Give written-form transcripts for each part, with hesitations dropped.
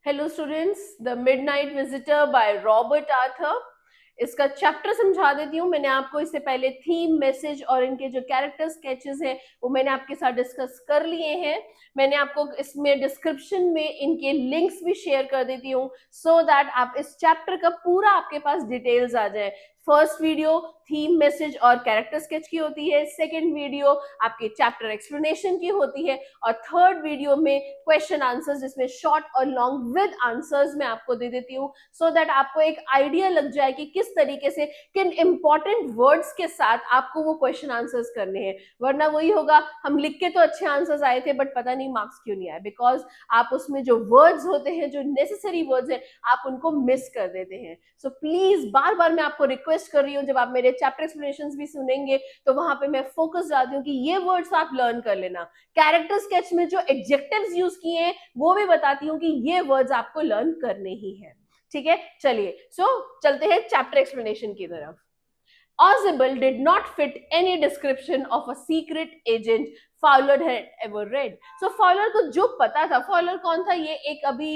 Hello students, the midnight visitor by Robert Arthur. इसका chapter समझा देती हूँ। मैंने आपको इससे पहले थीम, मैसेज और इनके जो कैरेक्टर स्केचेस हैं वो मैंने आपके साथ डिस्कस कर लिए हैं। मैंने आपको इसमें डिस्क्रिप्शन में इनके लिंक्स भी शेयर कर देती हूँ सो दैट आप इस चैप्टर का पूरा आपके पास डिटेल्स आ जाए। फर्स्ट वीडियो थीम, मैसेज और कैरेक्टर स्केच की होती है। सेकेंड वीडियो आपके चैप्टर एक्सप्लेनेशन की होती है और थर्ड वीडियो में क्वेश्चन आंसर्स, जिसमें शॉर्ट और लॉन्ग विद आंसर्स मैं आपको दे देती हूँ सो दैट आपको एक आइडिया लग जाए कि किस तरीके से, किन इंपॉर्टेंट वर्ड्स के साथ आपको वो क्वेश्चन आंसर्स करने हैं। वरना वही होगा, हम लिख के तो अच्छे आंसर्स आए थे बट पता नहीं मार्क्स क्यों नहीं आए, बिकॉज आप उसमें जो वर्ड्स होते हैं, जो नेसेसरी वर्ड्स हैं, आप उनको मिस कर देते हैं। सो प्लीज बार बार मैं आपको रिक्वेस्ट कर रही हूँ, जब आप मेरे चैप्टर एक्सप्लेनेशंस भी सुनेंगे तो वहां पे मैं फोकस डालती हूँ कि ये वर्ड्स आप लर्न कर लेना। कैरेक्टर स्केच में जो एडजेक्टिव्स यूज किए हैं वो भी बताती हूँ कि ये वर्ड्स आपको लर्न करने ही है। ठीक है, चलिए चलते हैं चैप्टर एक्सप्लेनेशन की तरफ। Ozible did not fit any description of a secret agent Fowler had ever read. So Fowler को जो पता था, Fowler कौन था? ये एक अभी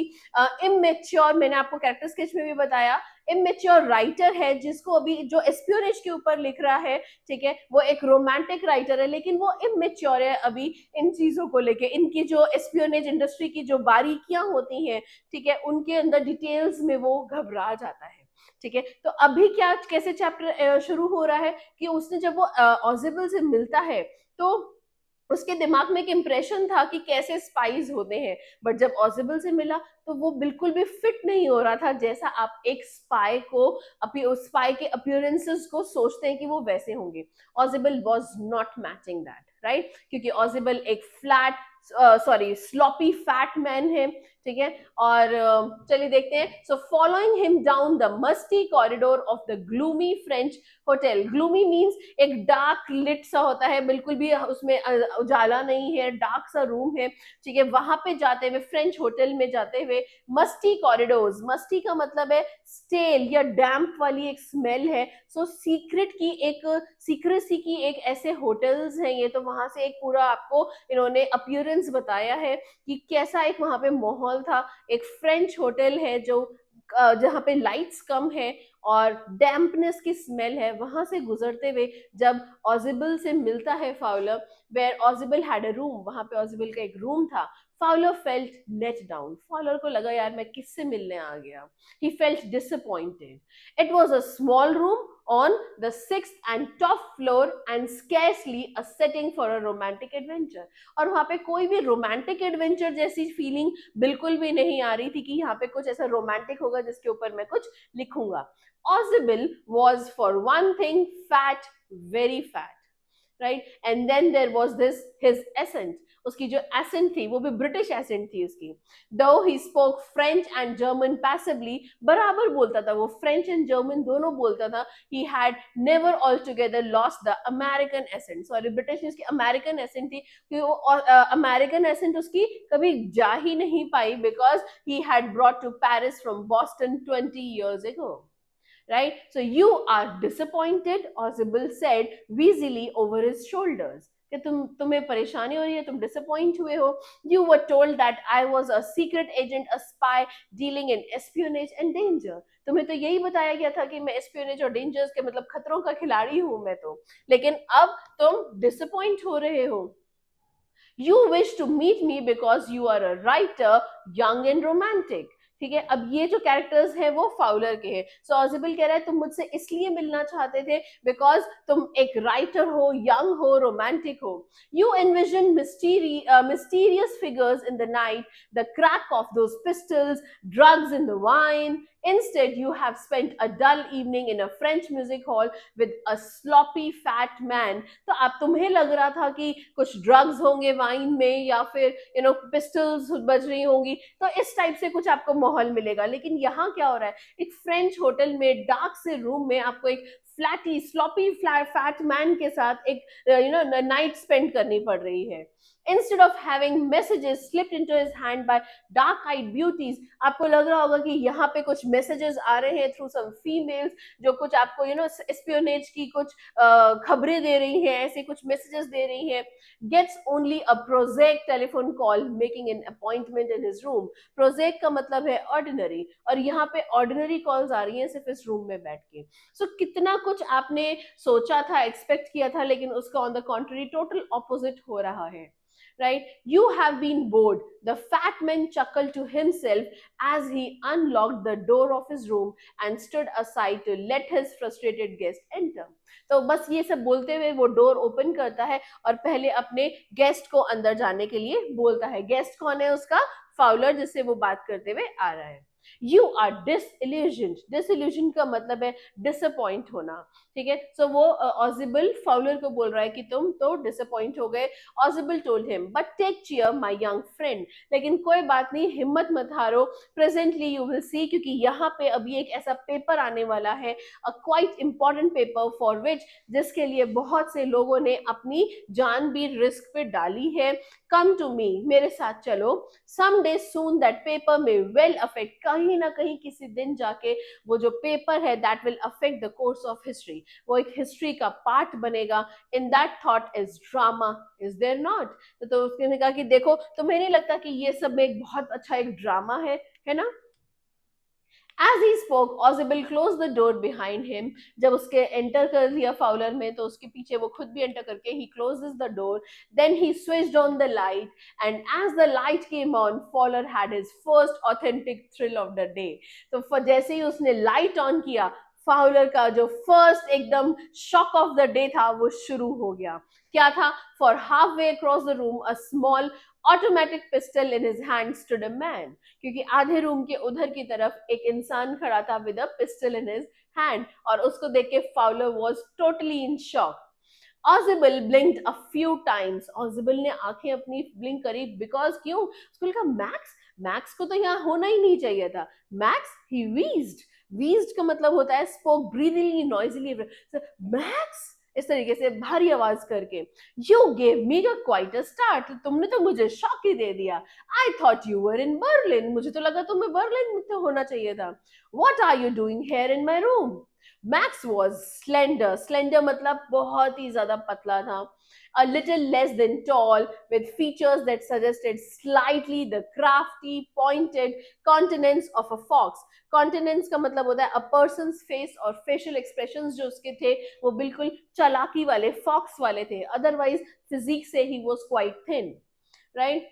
इमेच्योर, मैंने आपको कैरेक्टर स्केच में भी बताया, इमेच्योर राइटर है जिसको अभी जो एस्पियोनेज के ऊपर लिख रहा है, ठीक है, वो एक रोमांटिक राइटर है लेकिन वो इमेच्योर है अभी इन चीजों को लेके। इनकी जो एस्पियोनेज इंडस्ट्री की जो बारीकियां होती हैं, ठीक है, उनके अंदर डिटेल्स में वो घबरा जाता है। ठीक है, तो अभी क्या, कैसे चैप्टर शुरू हो रहा है कि उसने जब वो ऑजिबल से मिलता है तो उसके दिमाग में एक इंप्रेशन था कि कैसे स्पाइस होते हैं, बट जब ऑजिबल से मिला तो वो बिल्कुल भी फिट नहीं हो रहा था जैसा आप एक स्पाई को, स्पाई के अपीयरेंसेस को सोचते हैं कि वो वैसे होंगे। Ausable was not matching that, right, क्योंकि ऑजिबल एक flat, sorry sloppy fat man है। ठीक है, और चलिए देखते हैं। So following him down the musty corridor of the gloomy French hotel. Gloomy means एक डार्क लिट सा होता है, बिल्कुल भी उसमें उजाला नहीं है, डार्क सा रूम है। ठीक है, वहां पे जाते हुए, फ्रेंच होटल में जाते हुए, मस्टी कॉरिडोर्स, मस्टी का मतलब है स्टेल या डैम्प वाली एक स्मेल है। सो सीक्रेट की एक, सीक्रेसी की एक ऐसे होटल्स हैं ये, तो वहां से एक पूरा आपको इन्होंने अपीयरेंस बताया है कि कैसा एक वहां पे माहौल था। एक फ्रेंच होटल है जो जहाँ पे लाइट्स कम है और डैम्पनेस की स्मेल है। वहां से गुजरते हुए जब ऑजिबल से मिलता है Fowler, where Ausable had a room, वहां पे ऑजिबल का एक रूम था। Fowler felt let down, Fowler को लगा यार मैं किससे मिलने आ गया। He felt disappointed. It was a small room on the sixth and top floor and scarcely a setting for a romantic adventure. और वहां पे कोई भी रोमांटिक एडवेंचर जैसी फीलिंग बिल्कुल भी नहीं आ रही थी कि यहाँ पे कुछ ऐसा रोमांटिक होगा जिसके ऊपर मैं कुछ लिखूंगा। Ozibil was for one thing fat, very fat, right? And then there was this his accent, उसकी जो एसेंट थी वो भी ब्रिटिश एसेंट थी उसकी। दो he spoke French and German passively, बराबर बोलता था वो, फ्रेंच एंड जर्मन दोनों बोलता था। He had never altogether lost the American accent, sorry British उसकी अमेरिकन एसेंट थी कि वो अमेरिकन एसेंट उसकी कभी जा ही नहीं पाई, because he had brought to Paris from Boston 20 years ago. Right? So you are disappointed, Ozibil said wheezily over his shoulders. कि तुम्हें परेशानी हो रही है, तुम डिसअपॉइंट हुए हो। You were told that I was a secret agent, a spy dealing in espionage and danger. तुम्हें तो यही बताया गया था कि मैं एस्पियोनेज और डेंजर्स के मतलब खतरों का खिलाड़ी हूं मैं तो, लेकिन अब तुम डिसअपॉइंट हो रहे हो। You wish to meet me because you are a writer, young and romantic. ठीक है, अब ये जो कैरेक्टर्स हैं वो फाउलर के हैं। सो ऑजिबल कह रहा है तुम मुझसे इसलिए मिलना चाहते थे बिकॉज तुम एक राइटर हो, यंग हो, रोमांटिक हो। You envision mysterious figures in the night, the crack of those pistols, drugs in the wine. Instead, you have spent a dull evening in a French music hall with a sloppy fat man. तो अब तुम्हें लग रहा था कि कुछ drugs होंगे wine में या फिर पिस्टल्स बज रही होंगी, तो इस टाइप से कुछ आपको माहौल मिलेगा। लेकिन यहाँ क्या हो रहा है, एक फ्रेंच होटल में डार्क से रूम में आपको एक फ्लैटी स्लॉपी फैट मैन के साथ एक नाइट स्पेंड करनी पड़ रही है। Instead of having messages slipped into his hand by dark-eyed beauties, आपको लग रहा होगा कि यहाँ पे कुछ messages आ रहे हैं through some females जो कुछ आपको espionage की कुछ खबरें दे रही हैं, ऐसे कुछ messages दे रही हैं. Gets only a prosaic telephone call making an appointment in his room. Prosaic का मतलब है ordinary, और यहाँ पे ordinary calls आ रही हैं सिर्फ इस रूम में बैठ के. So कितना कुछ आपने सोचा था, एक्सपेक्ट किया था, लेकिन उसका ऑन द कॉन्ट्री टोटल ऑपोजिट हो रहा है. Right? You have been bored. The fat man chuckled to himself as he unlocked the door of his room and stood aside to let his frustrated guest enter. तो बस ये सब बोलते हुए वो डोर ओपन करता है और पहले अपने गेस्ट को अंदर जाने के लिए बोलता है. गेस्ट कौन है? उसका फाउलर, जिससे वो बात करते हुए आ रहा है. You are disillusioned. Disillusioned का मतलब है डिसअपॉइंट होना. ठीक है, सो वो ऑजिबल फाउलर को बोल रहा है कि तुम तो डिसअपॉइंट हो गए. Ausable told him, but take cheer my young friend. लेकिन कोई बात नहीं, हिम्मत मत हारो. प्रेजेंटली यू विल सी, क्योंकि यहाँ पे अभी एक ऐसा पेपर आने वाला है, a quite important paper for which, जिसके लिए बहुत से लोगों ने अपनी जान भी रिस्क पे डाली है. कम टू मी, मेरे साथ चलो. Some day soon that paper में वेल अफेक्ट, कहीं ना कहीं किसी दिन जाके वो जो पेपर है that will affect the course of history, वो एक हिस्ट्री का पार्ट बनेगा. In that thought is drama, is there not? तो उसने कहा कि देखो, तुम्हें नहीं लगता कि ये सब में एक बहुत अच्छा एक ड्रामा है ना? As he spoke, Ozibil closed the door behind him. जब उसके एंटर कर लिया फाउलर में, तो उसके पीछे वो खुद भी एंटर करके he closes the door. Then he switched on the light, and as the light came on, Fowler had his first authentic thrill of the day. तो जैसे ही उसने लाइट ऑन किया, फाउलर का जो फर्स्ट एकदम शॉक ऑफ द डे था वो शुरू हो गया. क्या था? For half way across the room a small automatic pistol in his hand stood a man. क्योंकि आधे रूम के उधर की तरफ एक इंसान खड़ा था with a pistol in his hand, और उसको देख के Fowler was totally in shock. Ozibil blinked a few times. Ozibil ने आंखें अपनी ब्लिंक करी, बिकॉज क्यों? स्कूल का मैक्स, मैक्स को तो यहाँ होना ही नहीं चाहिए था. मैक्स, ही wheezed. Wheezed का मतलब होता है स्पोक ब्रीदिंगली नॉइजली. मैक्स, इस तरीके से भारी आवाज करके. You gave me a quite a start, तुमने तो मुझे शॉक ही दे दिया. I thought you were in Berlin, मुझे तो लगा तुम्हें बर्लिन में तो होना चाहिए था. What are you doing here in my room? Max was slender. Slender मतलब बहुत ही ज्यादा पतला था. A little less than tall, with features that suggested slightly the crafty, pointed countenance of a fox. Countenance का मतलब होता है a person's face, और facial expressions जो उसके थे वो बिल्कुल चालाकी वाले, fox वाले थे. Otherwise, physique से he was quite thin, right?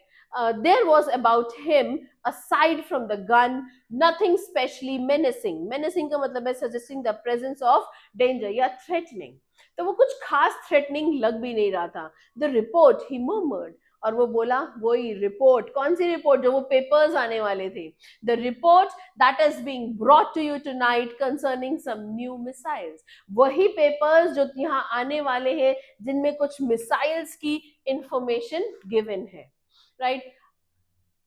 There was about him, aside from the gun, nothing specially menacing. Menacing का मतलब है suggesting the presence of danger या threatening. तो वो कुछ खास threatening लग भी नहीं रहा था. The report, he murmured. और वो बोला, वही रिपोर्ट. कौन सी रिपोर्ट? जो वो पेपर्स आने वाले थे. The report that is being brought to you tonight concerning some new missiles. वही पेपर्स जो यहाँ आने वाले हैं, जिनमें कुछ मिसाइल्स की इंफॉर्मेशन गिवन है. Right,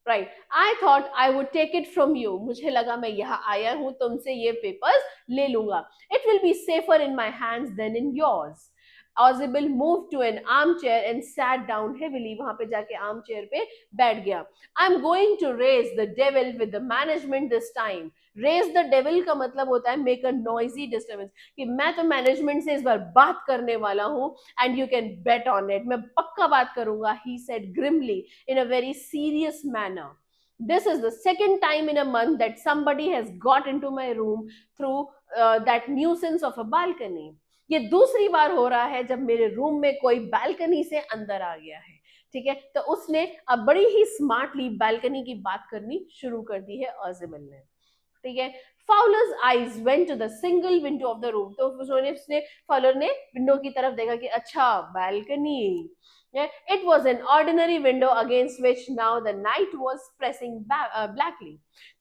right. I thought I would take it from you, मुझे लगा मैं यहाँ आया हूँ तुमसे ये पेपर्स ले लूंगा. It will be safer in my hands than in yours. Ozibil moved to an armchair and sat down heavily. वहां पे जाके आर्म चेयर पे बैठ गया. I'm going to raise the devil with the management this time. Raise the devil का मतलब होता है make a noisy disturbance, कि मैं तो मैनेजमेंट से इस बार बात करने वाला हूँ, and you can bet on it. मैं पक्का बात करूंगा, he said grimly in a very serious manner. This is the second time in a month that somebody has got into my room through that nuisance of a balcony. ये दूसरी बार हो रहा है जब मेरे रूम में कोई बालकनी से अंदर आ गया है. ठीक है, तो उसने अब बड़ी ही स्मार्टली बालकनी की बात करनी शुरू कर दी है ऑजिबल ने. ठीक है. Fowler's eyes went to the single window of the room. तो उसने फॉलर ने विंडो की तरफ देखा कि अच्छा, balcony. It was an ordinary window against which now the night was pressing blackly.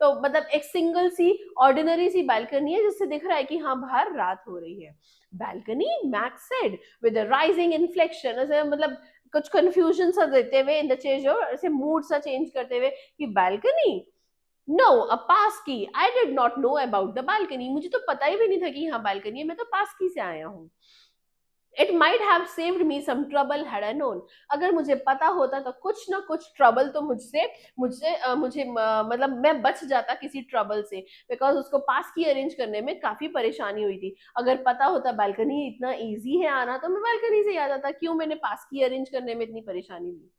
तो मतलब एक सिंगल सी ऑर्डिनरी सी बालकनी है जिससे दिख रहा है कि हाँ, बाहर रात हो रही है. Balcony, max said with a rising inflection. ऐसे मतलब कुछ कंफ्यूजन सा देते हुए, इन द चेंज, ऐसे मूड सा चेंज करते हुए कि बालकनी. नो, अ पास की. I did not know about the balcony. मुझे तो पता ही भी नहीं था कि यहाँ बालकनी है, मैं तो पास की से आया हूँ. It might have saved me some trouble had I known. अगर मुझे पता होता तो कुछ ना कुछ ट्रबल तो मुझसे मुझसे मुझे मतलब मैं बच जाता किसी ट्रबल से, बिकॉज उसको पास की अरेंज करने में काफी परेशानी हुई थी। अगर पता होता बालकनी इतना इजी है आना तो मैं बालकनी से ही आ जाता, क्यों मैंने पास की अरेंज करने में इतनी परेशानी ली।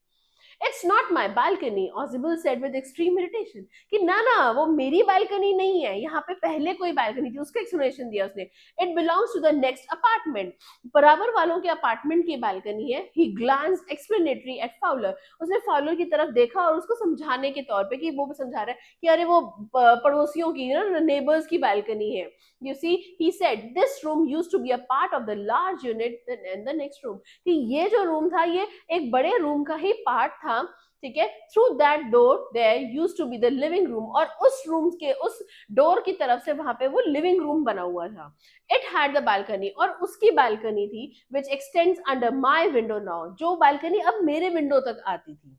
It's not my balcony, Ausable said with extreme irritation. कि ना ना वो मेरी बालकनी नहीं है, यहाँ पे पहले कोई बालकनी थी, उसका एक्सप्लेनेशन दिया उसने। It belongs to the next apartment, बराबर वालों के अपार्टमेंट की बालकनी है। He glance explanatory at Fowler, उसने फाउलर की तरफ देखा और उसको समझाने के तौर पे, कि वो समझा रहा है कि अरे वो पड़ोसियों की ना, नेबर्स की बालकनी है। You see, he said this room used to be a part of the large unit in the next room, कि ये जो रूम था ये एक बड़े रूम का ही पार्ट था, ठीक है। Through that door there used to be the living room, और उस रूम के उस डोर की तरफ से वहां पे वो लिविंग रूम बना हुआ था। इट हैड द बालकनी, और उसकी बालकनी थी, विच x tends under my window now, जो बालकनी अब मेरे विंडो तक आती थी।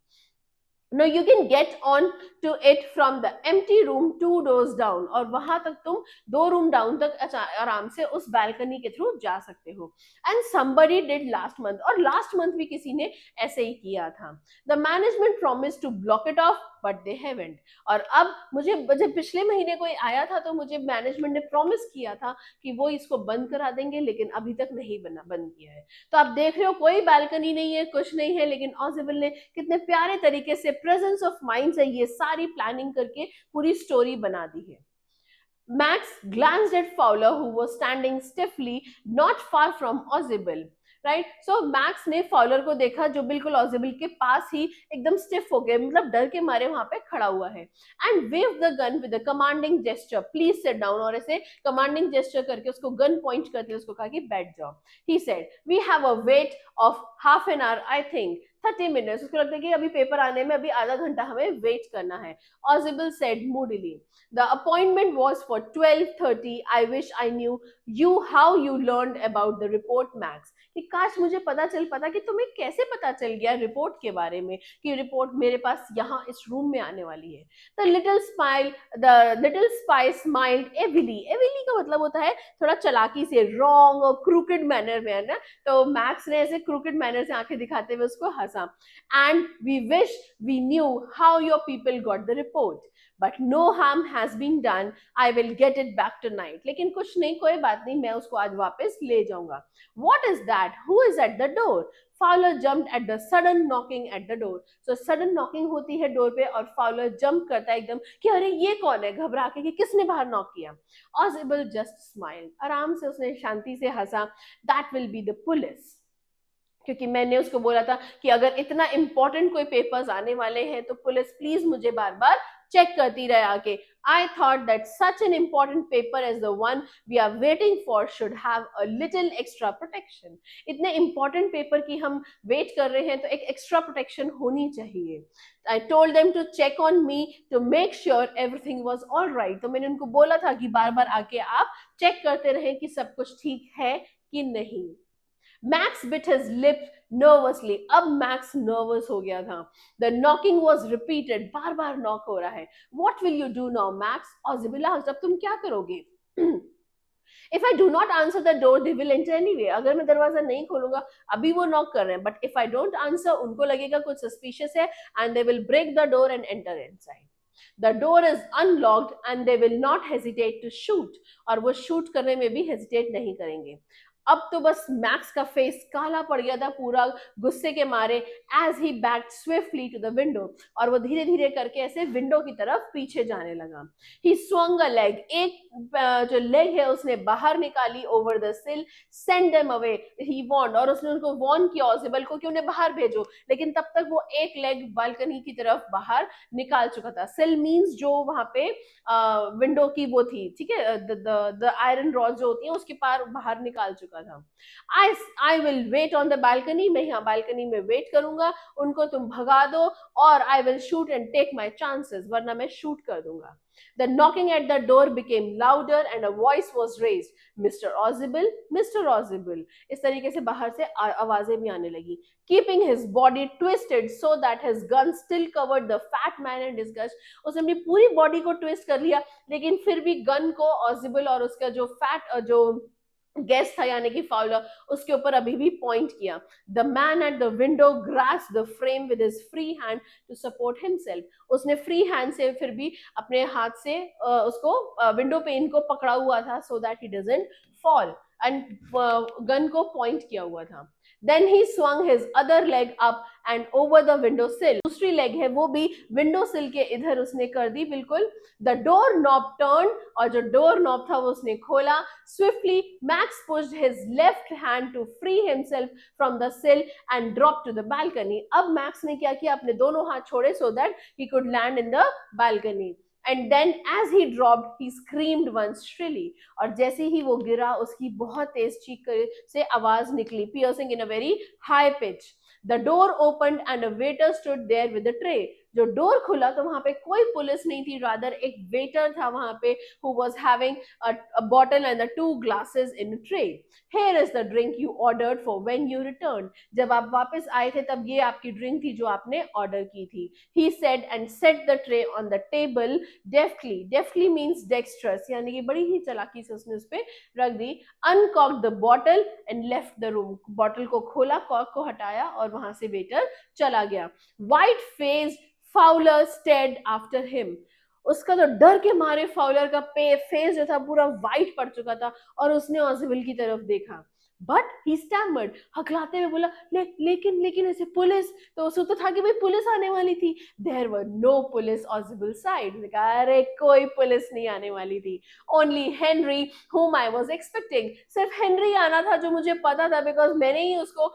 No, you can get on to it from the empty room 2 doors down, और वहां तक तुम 2 रूम डाउन तक आराम से उस बालकनी के थ्रू जा सकते हो। And somebody did last month, और लास्ट मंथ भी किसी ने ऐसे ही किया था। The management promised to block it off but they haven't, और अब मुझे जब पिछले महीने कोई आया था तो मुझे मैनेजमेंट ने प्रॉमिस किया था कि वो इसको बंद करा देंगे, लेकिन अभी तक नहीं बंद किया है। तो आप देख रहे हो कोई बालकनी नहीं है, कुछ नहीं है, लेकिन ऑजिबल ने कितने प्यारे तरीके से प्रेजेंस ऑफ माइंड से ये सारी प्लानिंग करके पूरी स्टोरी बना दी है। Max glanced at Fowler, who was standing stiffly not far from Ozibil. Right, so max ने फॉलर को देखा जो बिल्कुल ऑजिबल के पास ही एकदम स्टिफ हो गया, मतलब डर के मारे वहां पे खड़ा हुआ है। And wave the gun with commanding gesture, please sit down, और ऐसे कमांडिंग जेस्चर करके उसको गन पॉइंट करके उसको कहा कि बैठ जाओ। He said we have a wait of half an hour, I think 30 minutes, उसको लगता है कि अभी पेपर आने में अभी आधा घंटा हमें वेट करना है। ऑजिबल said मूडीली the appointment was for 12:30, I wish I knew you how you learned about the report, Max। कि काश मुझे पता चल पाता कि तुम्हें कैसे पता चल गया रिपोर्ट के बारे में, कि रिपोर्ट मेरे पास यहाँ इस रूम में आने वाली है। द लिटिल स्पाई स्माइल्ड एविली, एविली का मतलब होता है थोड़ा चलाकी से, रॉन्ग और क्रूकेड मैनर में, है ना। तो मैक्स ने ऐसे क्रूकेड मैनर से आंखें दिखाते हुए उसको हंसा। And we wish we knew how your people got the report, but no harm has been done, I will get it back tonight. लेकिन कुछ नहीं, कोई बात नहीं, मैं उसको आज वापस ले जाऊंगा। What is that? Who is at the door? Fowler jumped at the sudden knocking at the door. So sudden knocking होती है डोर पे, और Fowler jump करता है एकदम कि अरे ये कौन है, घबरा के कि किसने बाहर नॉक किया। Ozible just smiled, आराम से उसने शांति से हंसा। That will be the police, क्योंकि मैंने उसको बोला था कि अगर इतना इंपॉर्टेंट कोई पेपर्स आने वाले हैं तो पुलिस प्लीज मुझे बार बार चेक करती रहे आके। I thought that such an important paper as the one we are waiting for should have a little extra protection। इतने important पेपर की हम वेट कर रहे हैं तो एक एक्स्ट्रा प्रोटेक्शन होनी चाहिए। I told them to check on me to make sure everything was all right। तो मैंने उनको बोला था कि बार बार आके आप चेक करते रहें कि सब कुछ ठीक है कि नहीं। Max bit his lip nervously, अब मैक्स नर्वस हो गया था। The knocking was repeated, bar bar knock हो रहा है। What will you do now, Max? Ozibila, अब तुम क्या करोगे? If I do not answer the door, they will enter anyway। अगर मैं दरवाजा नहीं खोलूंगा, अभी वो नॉक कर रहे हैं, but if I don't answer, उनको लगेगा कुछ suspicious है, and they will break the door and enter inside। The door is unlocked and they will not hesitate to shoot, और वो शूट करने में भी हेजिटेट नहीं करेंगे। अब तो बस मैक्स का फेस काला पड़ गया था पूरा गुस्से के मारे। As he backed swiftly to the window, और वो धीरे धीरे करके ऐसे विंडो की तरफ पीछे जाने लगा। ही swung a leg, एक जो लेग है उसने बाहर निकाली ओवर द सिल। सेंड देम अवे, ही वॉर्न, और उसने उनको वॉर्न किया ऑजिबल को कि उन्हें बाहर भेजो, लेकिन तब तक वो एक लेग बालकनी की तरफ बाहर निकाल चुका था। सिल मींस जो वहां पे विंडो की वो थी, ठीक है, द आयरन रॉड जो होती है उसके पार बाहर निकाल चुका था। I will wait on the balcony, मैं यहाँ बालकनी में वेट करूंगा, उनको तुम भगा दो, और I will shoot and take my chances, वरना मैं शूट कर दूंगा। The knocking at the door became louder and a voice was raised, Mr. Ozible, Mr. Ozible। इस तरीके से बाहर से आवाजें भी आने लगी। Keeping his body twisted so that his gun still covered the fat man in disgust। उसने अपनी पूरी बॉडी को ट्विस्ट कर लिया, लेकिन फिर भी गन को ऑजिबल और उसका जो फैट जो गेस्ट था यानी कि फाउलर, उसके ऊपर अभी भी पॉइंट किया। The man at the window grasp the frame with his free hand to support himself. उसने फ्री हैंड से फिर भी अपने हाथ से उसको विंडो पेन को पकड़ा हुआ था, so that he doesn't fall, and gun को पॉइंट किया हुआ था। Then he swung his other leg up and over the window sill। दूसरी लेग है वो भी विंडो सिल के इधर उसने कर दी बिल्कुल। द डोर नॉब टर्न, और जो डोर नॉब था वो उसने खोला। Swiftly, Max pushed his left hand to free himself from the sill and dropped to the balcony। अब मैक्स ने क्या किया, अपने दोनों हाथ छोड़े so that he could land in the balcony। And then as he dropped, he screamed once shrilly। और जैसे ही वो गिरा उसकी बहुत तेज चीख से आवाज निकली, piercing in a very high pitch। The door opened and a waiter stood there with a tray। जो डोर खुला तो वहां पे कोई पुलिस नहीं थी, रादर एक वेटर था वहां पे, who was having a bottle and the 2 glasses in a tray। Here is the drink you ordered for when you returned। जब आप वापस आए थे तब ये आपकी ड्रिंक थी जो आपने ऑर्डर की थी। He said and set the tray on the table deftly। deftly means dexterous, यानी कि बड़ी ही चालाकी से उसने उस पे रख दी। Uncorked the bottle and left the room। Bottle को खोला, कॉर्क को हटाया और वहां से वेटर चला गया। White faced Fowler stared after him। उसका तो डर के मारे फाउलर का फेस जो था पूरा वाइट पड़ चुका था, और उसने ऑजिबल की तरफ देखा। बट ही स्टैमर्ड, हकलाते हुए बोला, लेकिन लेकिन ऐसे पुलिस, तो उसको तो था कि भाई पुलिस आने वाली थी। There were no police Ausable said. अरे कोई पुलिस नहीं आने वाली थी। Only Henry whom I was expecting। सिर्फ हेनरी आना था जो मुझे पता था, बिकॉज मैंने ही उसको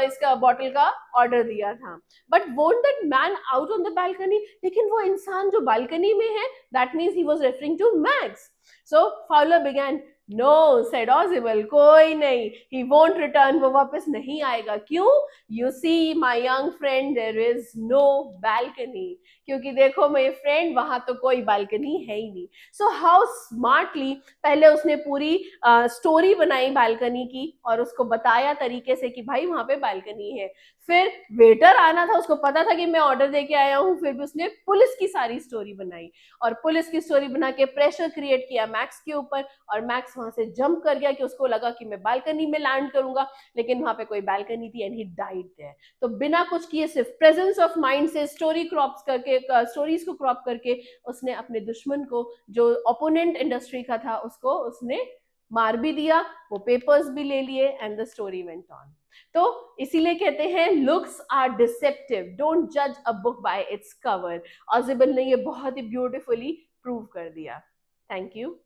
इसका बॉटल का ऑर्डर दिया था। But won't that man out on the balcony? लेकिन वो इंसान जो बालकनी में है, that means he was referring to Max। So Fowler began, No, said Ozible, कोई नहीं, he won't return, वो वापस नहीं आएगा। क्यों? You see, my young friend, there is no balcony। क्योंकि देखो मेरे फ्रेंड, वहां तो कोई बालकनी है ही नहीं। So how smartly पहले उसने पूरी स्टोरी बनाई बालकनी की और उसको बताया तरीके से कि भाई वहां पे बालकनी है। फिर वेटर आना था, उसको पता था कि मैं ऑर्डर देके आया हूँ, फिर भी उसने पुलिस की सारी स्टोरी बनाई, और पुलिस की स्टोरी बना के प्रेशर क्रिएट किया मैक्स के ऊपर, और मैक्स वहां से जंप कर गया कि उसको लगा कि मैं बालकनी में लैंड करूंगा, लेकिन वहां पे कोई बालकनी थी, एंड ही डाइड देयर। तो बिना कुछ किए, सिर्फ प्रेजेंस ऑफ माइंड से स्टोरी क्रॉप्स करके, स्टोरीज को क्रॉप करके, उसने अपने दुश्मन को, जो ओपोनेंट इंडस्ट्री का था, उसको उसने मार भी दिया, वो पेपर्स भी ले लिए, and the story went on. तो इसीलिए कहते हैं लुक्स आर डिसेप्टिव, डोंट जज a book by its cover. Ausable ने ये बहुत ही ब्यूटीफुली प्रूव कर दिया। Thank you.